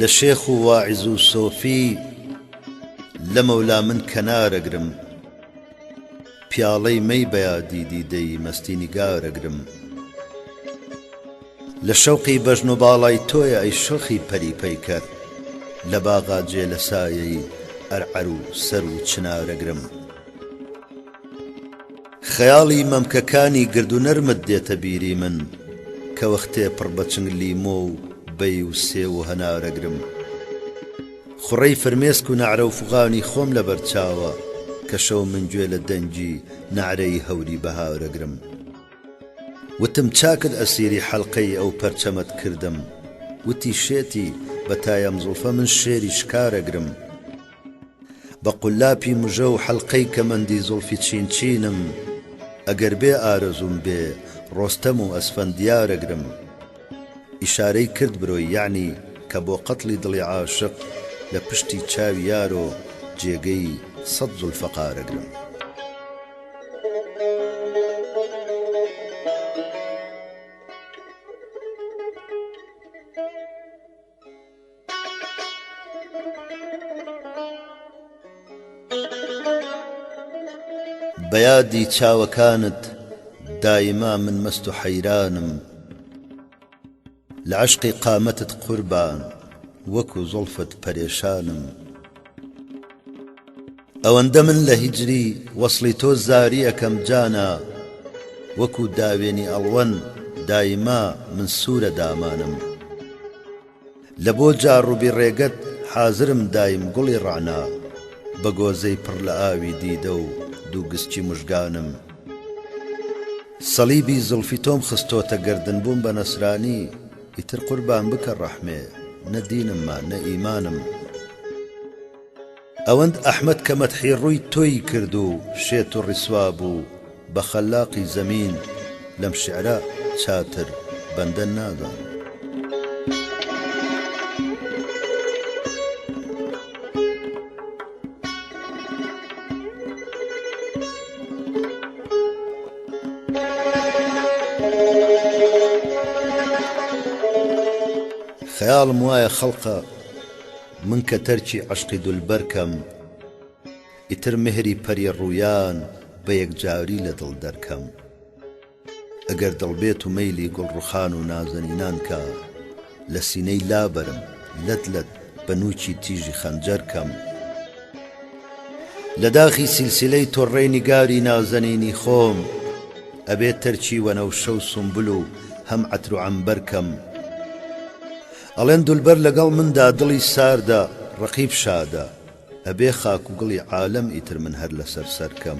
لشيخ واعز صوفي لمولا من كنارقرم پیاڵەی مەی بەیادی دیدەی مەستی نیگارەگرم لە شەوقی بەژن و باڵای تۆیە ئەی شەڵخی پەری پەیکەر لە باغا جێ لە سایەی ئەرعەر و سەر و چنارەگرم خەیاڵی مەمکەکانی گرد و نەرمت دێتە بیری من کە وەختێ پڕ بە چنگلی مۆ و بەی و سێ و هەنارەگرم خوڕەی فرمێسک و نەعرە و فوغانی خۆم لەبەر چاوە کە شەو من گوێ لە دەنگی نەعرەی هەوری بەهارەگرم وتم چاکت ئەسیری حەڵقەی ئەو پەرچەمەت کردم وتی شێتی بە تایەم زوڵفە من شێری شکارەگرم بە قولاپی مژە و حەڵقەی کەمەندی زوڵفی چین چینم ئەگەر بێ ئارەزوم بێ ڕۆستەم و ئەسفەندیارەگرم ئیشارەی کرد برۆی یعنی کە بۆ قەتڵی دڵی عاشق لە پشتی چاوی یارۆ جێگەی سەد زولفەقارەگرم بەیادی چاوەکانت دایما من مەست و حەیرانم لە عەشقی قامەتت قوربان وەکو زوڵفت پەرێشانم ئەوەندە من لە هیجری وەسڵی تۆ زاری ئەەکەم جانا وەکو داوێنی ئەڵوەن دایما من سوورە دامانم لە بۆ جاڕوبی ڕێگەت حازرم دایم گوڵی ڕعنا بە گۆزەی پڕ لە ئاوی دیدە و دوو گستی مژگانم سەلیبی زڵفی تۆم خستۆتە گردن بووم بە نەسرانی ئیتر قوربان بکە ڕەحمێ نە دینممە نە ئیمانم ئەوەند ئەحمەد کە مەدحی ڕووی تۆی کرد و شێت و ڕیسوا بوو بە خەلاقی زەمین لەم شیعرە چاتر بەندە نادان خەیاڵم وایە خەڵقە من کە تەرکی عەشقی دولبەرکەم ئیتر مهری پەری ڕوویان بە یەکجاری لە دڵ دەرکەم ئەگەر دڵبێت و مەیلی گوڵڕوخان و نازەنینان کە لە سینەی لابەرم لەت بە نووکی تیژی خەنجەرکەم لە داخی سیلسیلەی تۆڕەی نیگاری نازەنینی خۆم ئەبێت تەرکی وەنەوشە و سومبل و هەم عەتر و عەمبەرکەم ئەڵێن دولبەر لەگەڵ مندا دڵی ساردا ڕەقیب شادە ئەبێ خاک و گڵی عالەم ئیتر من هەر لەسەر سەرکەم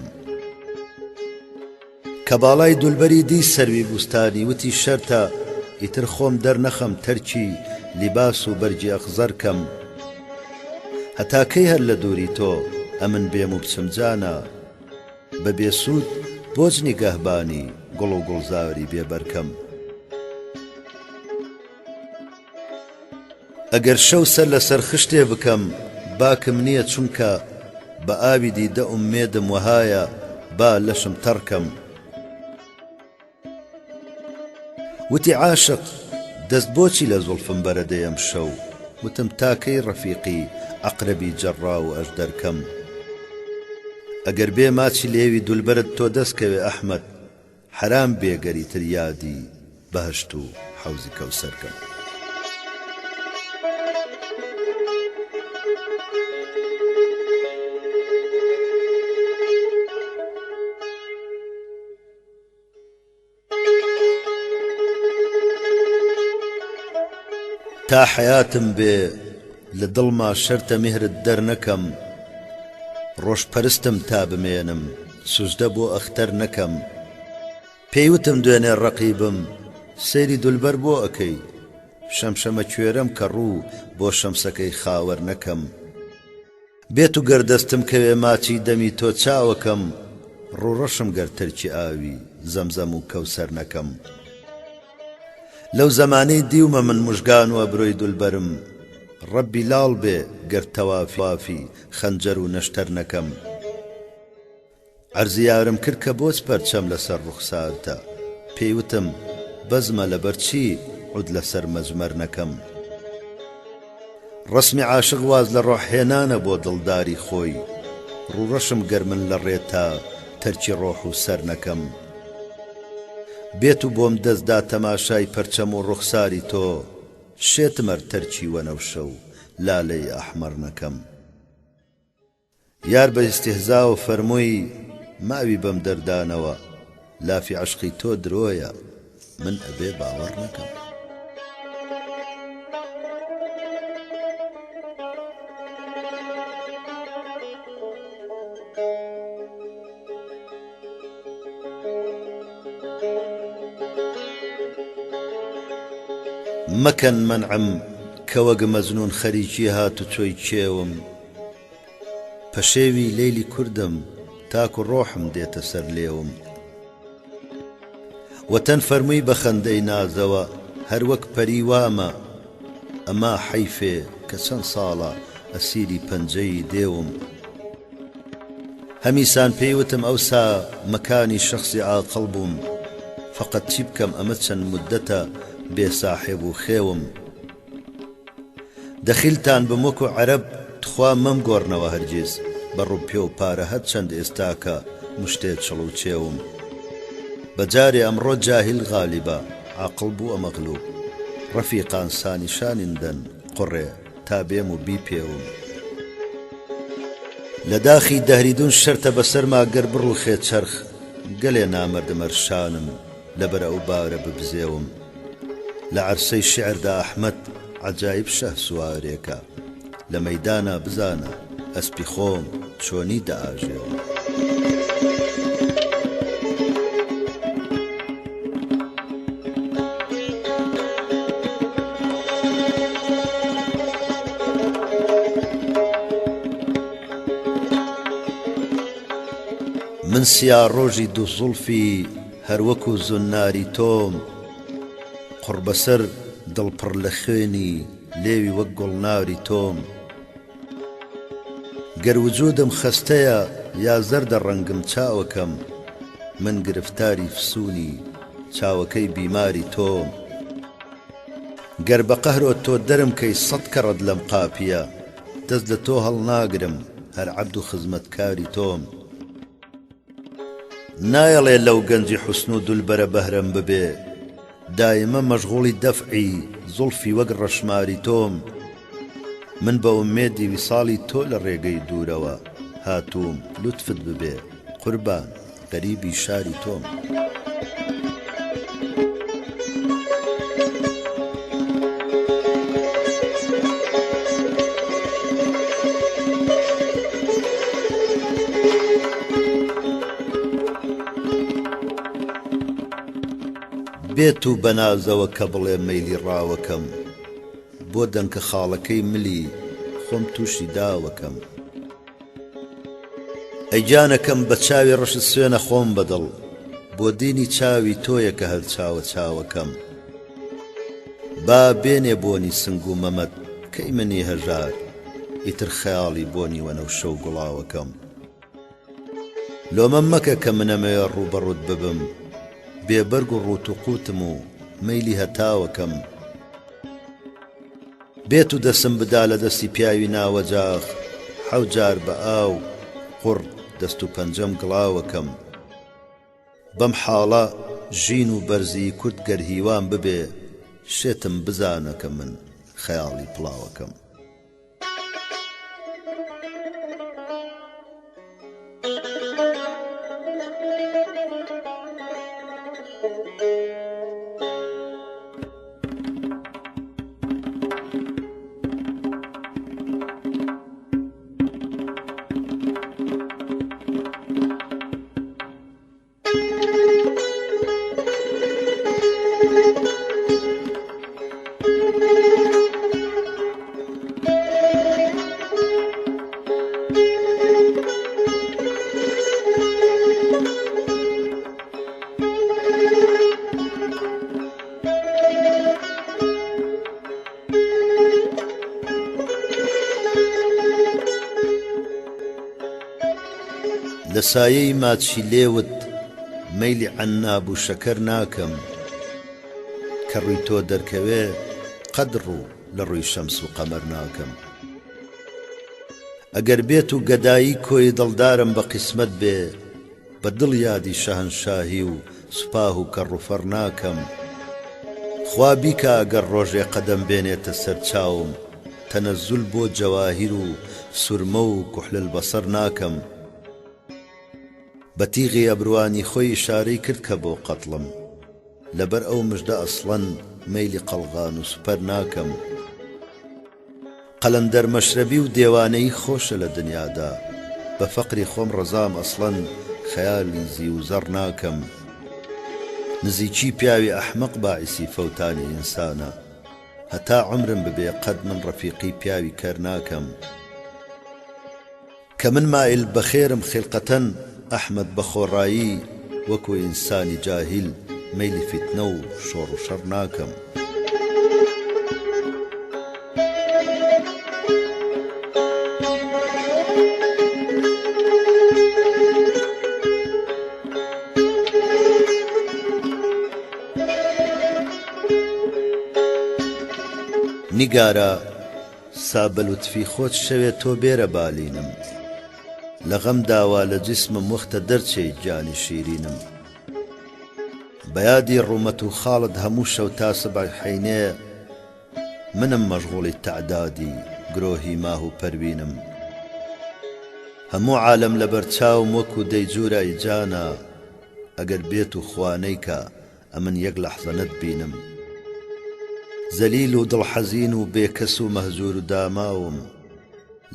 کە باڵای دولبەری دی سەروی بوستانی وتی شەرتە ئیتر خۆم دەرنەخەم تەرکی لیباس و بەرجی ئەخزەرکەم هەتا کەی هەر لە دووری تۆ ئەمن بێم و بچم جانە بە بێسوود بۆچ نیگەهبانی گوڵ و گوڵزاری بێبەرکەم ئەگەر شەو سەر لەسەر خشتێ بکەم باکم نییە چونکە بە ئاوی دیدە ئومێدم وەهایە با لەشم تەڕکەم وتی عاشق دەست بۆچی لە زوڵفم بەرەدەیەم شەو وتم تاکەی ڕەفیقی عەقرەبی جەڕا و ئەژدەرکەم ئەگەر بێ ماچی لێوی دولبەرت تۆ دەستکەوێ ئەحمەد حەرام بێگەری تریادی بەهشت و حەوزی کەوسەرکەم تا حەیاتم بێ لە دڵما شەرتە میهرت دەرنەکەم ڕۆژپەرستم تا بمێنم سوزدە بۆ ئەختەر نەکەم پێیوتم دوێنێ ڕەقیبم سەیری دولبەر بۆ ئەکەی شەمشەمە کوێرەم کە ڕوو بۆ شەمسەکەی خاوەر نەکەم بێت و گەردەستم کەوێ ماچی دەمی تۆ چاوەکەم ڕوڕەشم گەر تەرکی ئاوی زەمزەم و کەوسەر نەکەم لەو زەمانەی دیومە من موژگان و ئەبرۆی دولبەرم ڕەبی لاڵ بێ گەر تەوافی خەنجەر و نەشتەر نەکەم عەرزیارم کرد کە بۆچ پەرچەم لەسەر ڕوخسارتە پێیوتم بەزمە لەبەرچی عود لەسەر مەجمەر نەکەم ڕسمی عاشق واز لە ڕۆحهێنانە بۆ دڵداری خۆی ڕوڕەشم گەرمن لە ڕێتا تەرکی ڕۆح و سەر نەکەم بێت و بۆم دەستدا تەماشای پەرچەم و ڕوخساری تۆ شێتمەر تەرکی وەنەوشە و لالەی ئەحمەر نەکەم یار بە ئیستیهزا و فەرمووی ماوی بەم دەردانەوە لافی عشقی تۆ درۆیە من ئەبێ باوەڕ نەکەم مەکەن منعم کە وەک مەزنون خەریکی هات و چۆی کێوم پەشێوی لەیلی کوردم تاکو ڕۆحم دێتە سەر لێوم وەتەن فەرمووی بە خەندەی نازەوە هەر وەک پەری وامە ئەما حەیفێ کە چەند ساڵە ئەسیری پەنجەی دێوم هەمیسان پێیوتم ئەوسا مەکانی شەخسی عاقڵ بووم فەقەت چی بکەم ئەمە چەند مودەتە بێساحێب و خێوم دەخیلتان بم وەکو عەرەب تخوا مەمگۆڕنەوە هەرگیز بە ڕووپێ و پارە هەر چەند ئێستاکە مشتێ چڵ و چێوم بەجارێ ئەمڕۆ جاهیل غالیبە عاقڵ بووە مەغلوب ڕەفیقان سانیشانیندەن قوڕێ تا بێم و بیپێوم لە داخی دەهریدون شەرتە بەسەرما گەر بڕوخێ چەرخ گەلێ نامەردمەرشانم لەبەر ئەو بارە ببزێوم لە عەرسەی شیعردا ئەحمەد عەجایب شەه سوارێکە لە مەیدانە بزانە ئەسپی خۆم چۆنی دەئاژێوم من سیا ڕۆژی دوو زوڵفی هەر وەکو زوناری تۆم قڕ بەسەر دڵپڕ لە خوێنی لێوی وەک گوڵناری تۆم گەر وجودم خەستەیە یا زەردە ڕەنگم چاوەکەم من گرفتاری فسوونی چاوەکەی بیماری تۆم گەر بە قەهرۆ تۆ دەرم کەی سەد کەڕەت لەم قاپیە دەست لە تۆ هەڵناگرم هەر عەبد و خزمەتکاری تۆم نایەڵێ لەو گەنجی حوسن و دولبەرە بەهرەم ببێ دایمە مەشغوڵی دەفعی زوڵفی وەک ڕەشماری تۆم من بە ئومێدی ویساڵی تۆ لە ڕێگەی دوورەوە هاتووم لوتفت ببێ قوربان غەریبی شاری تۆم بێت و بەنازەوە کە بڵێ مەیلی ڕاوەکەم بۆ دەنکە خاڵەکەی ملی خۆم تووشی داوەکەم ئەی گیانەکەم بە چاوی ڕەشت سوێنە خۆم بەدڵ بۆ دینی چاوی تۆیە کە هەر چاوە چاوەکەم با بێنێ بۆنی سنگ و مەمەد کەی منی هەژار ئیتر خەیاڵی بۆنی وەنەوشە و گوڵاوەکەم لۆمە مەکە کە منەمەوێ ڕووبەڕووت ببم بێبەرگ و ڕوت و قوتم و مەیلی هەتاوەکەم بێت و دەسم بدا لە دەستی پیاوی ناوەجاخ حەوت جار بە ئاو قوڕ دەست و پەنجەم گڵاوەکەم بەم حاڵە ژین و بەرزی کورد گەر هیوان ببێ شێتم بزانە کە من خەیاڵی پڵاوەکەم لە سایەی ماچی لێوت مەیلی عناب و شەکەر ناکەم کە ڕووی تۆ دەرکەوێ قەدر و لە ڕووی شەمس و قەمەر ناکەم. ئەگەر بێت و گەدایی کۆی دڵدارم بە قیسمەت بێ، بە دڵ یادی شەهەنشاهی و سوپاه و کەڕوفەر ناکەم. خوا بیکە ئەگەر ڕۆژێ قەدەم بێنێتە سەر چاوم، تەنەزول بۆ جەواهیر و سورمە و کوحل البەسەر ناکەم. بە تیغی ئەبروانی خۆی ئیشارەی کرد کە بۆ قەتڵم، لەبەر ئەو مژدە ئەسڵەن مەیلی قەڵغان و سوپەر ناکەم. قەلەندەر مەشرەبی و دێوانەی خۆشە لە دنیادا، بە فەقری خۆم ڕەزام ئەسڵەن خەیالی زی و زەڕ ناکەم. نزیکی پیاوی ئەحمەق باعیسی فەوتانی ئینسانە، هەتا عمرم ببێ قەد من ڕەفیقی پیاوی کەر ناکەم. کە من مائل بەخێرم خێلقەتەن ئەحمەد بە خۆڕایی، وەکو ئینسانی جاهیل مەیلی فتنە و شۆڕ و شەڕ ناکەم. نیگارە سابە لوتفی خۆت شەوێت تۆ بێرە بالینم، لە غەم داوا لە جسمم وەختە دەرچێی جانی شیرینم. بەیادی ڕوومەت و خاڵت هەموو شەو تا سبع حەینێ، منم مەشغوڵی تەعدادی گرۆهی ماه و پەروینم. هەموو عالەم لەبەر چاوم وەکو دەیجوورای جانە، ئەگەر بێت و خوانەی کە ئەمن یەک لەحزە نەتبینم. زەلیل و دڵحەزین و بێکەس و مەهجور و داماوم،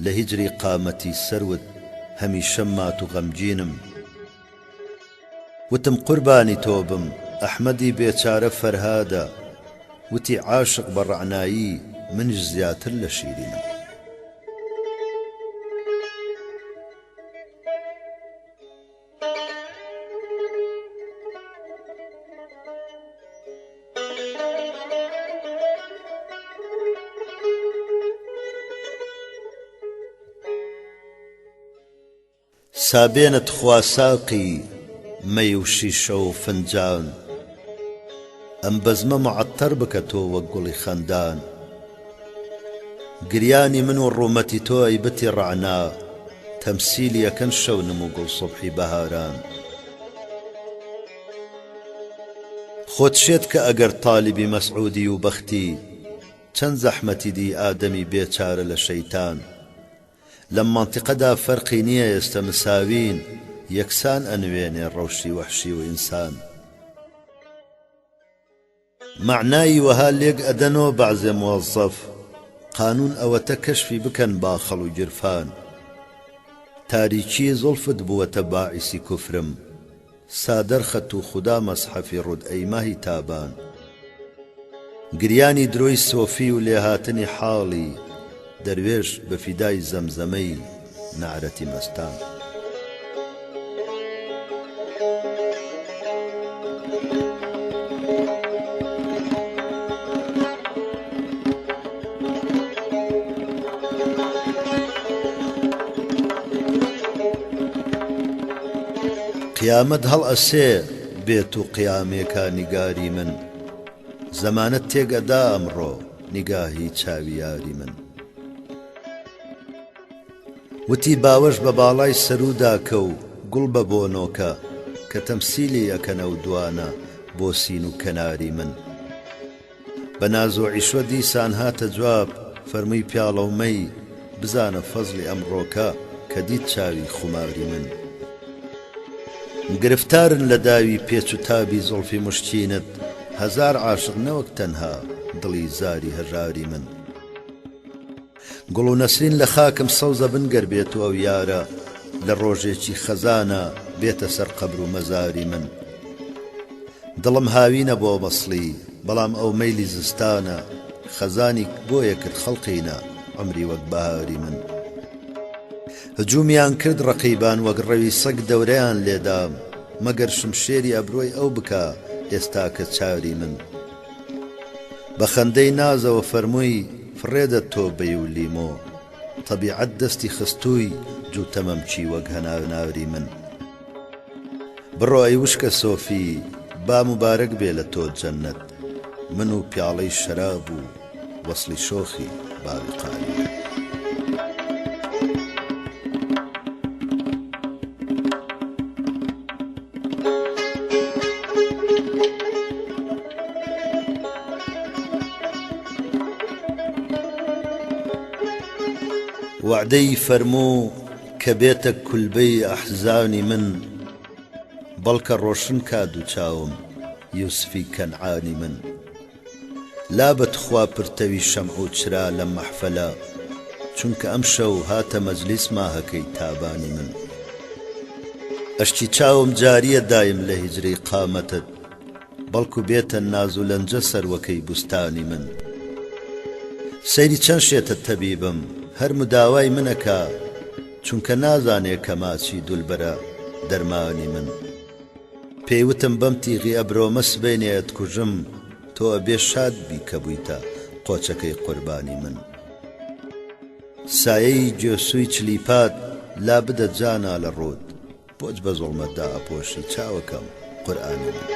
لە هیجری قامەتی سەروت هەمیشە مات و غەمگینم. وتم قوربانی تۆ بم ئەحمەدی بێچارە فەرهادە، وتی عاشق بە ڕەعنایی منیش زیاتر لە شیرینم. سابێنت خوا ساقی مەی و شیشە و فنجان، ئەم بەزمە معەتەر بکە تۆ وەک گوڵی خەندان. گریانی من و ڕوومەتی تۆ ئەیبەتی ڕەعنا، تەمسیلی یەکەن شەونم و گوڵ سوبحی بەهاران. خۆت شێت کە ئەگەر تالیبی مەسعودی و بەختی، چەند زەحمەتی دی ئادەمی بێچارە لە شەیتان. لەم مانتیقەدا فەرقی نییە ئێستا مساوین، یەکسان ئەنوێنێ ڕەوشی وەحشی و ئینسان. معنای وەها لێک ئەدەنەوە بەعزێ موەزەف، قانون ئەوەتە کەشفی بکەن باخەڵ و گرفان. تاریکی زولفت بووەتە باعیسی کوفرم، سادەر خەت و خودا مەسحەفی ڕوود ئەیماهی تابان. گریانی درۆی سۆفی و لێهاتنی حاڵی، دەروێش بە فیدای زەمزەمەی نعرەتی مەستان. قیامەت هەڵ ئەسێ بێت و قیامێکە نیگاری من، زەمانەت تێگەدا ئەمڕۆ نیگاهی چاوی یاری من. وتی باوەش بە باڵای سەرودا کە و گوڵ بە بۆنۆکە، کە تەمسیلی ئەکەنە و دوانە بۆ سین و کەناری من. بە ناز و عیشوە دیسان هاتە جواب، فەرمووی پیاڵە و مەی بزانە فەزلی ئەمڕۆکە، کە دیت چاوی خوماری من. گرفتارن لە داوی پێچ و تابی زۆڵفی مشتینت، هەزار عاشق نەوەک تەنها دڵی زاری هەژاری من. گوڵ و نەسرین لە خاکم سەوزە بنگەر بێت و ئەو یارە، لە ڕۆژێکی خەزانە بێتە سەر قەبر و مەزاری من. دڵم هاوینە بۆ بەسڵی، بەڵام ئەو مەیلی زستانە، خەزانی بۆیە کرد خەڵقینە عمری وەک بەهاری من. هجومیان کرد ڕەقیبان وەک ڕەوی سەگ دەورەیان لێدام، مەگەر شمشێری ئەبرۆی ئەو بکە ئێستا کە چاری من. بە خەندەی نازەوە فەرمووی فڕێدە تۆ بەی و لیمۆ، تەبیعەت دەستی خستووی جووتەمەمچی وەک هەناوناوری من. بڕۆ ئەی وشکە سۆفی با مبارەک بێ لە تۆ جەنەت، من و پیاڵەی شەراب و وەسڵی شۆخی باوی قالی وعدەی فەرموو کە بێتە کولبەی ئەحزانی من بەڵکە ڕۆشن کا دوو چاوم یوسفی کەنعانی من لابەت خوا پرتەوی شەمع و چرا لە مەحفەلە چونکە ئەم شەو هاتە مەجلیس ماهەکەی تابانی من ئەشتی چاوم جاریە دایم لە هیجرەی قامەتت بەڵکو بێتە ناز و لەنجە سەروەکەی بوستانی من سەیری چەند شێتە تەبیبم هەر مداوای منەکە چونکە نازانێ کە ماچی دولبەرە دەرمانی من پێیوتم بەم تیغی ئەبرۆمە سبەینێت کوژم تۆ ئەبێ شاد بی کە بوویتە قۆچەکەی قوربانی من سایەی گوێسووی چلیپات لا بدە جانا لە ڕوود بۆچ بە زوڵمەتدا ئەپۆشی چاوەکەم قورئانی من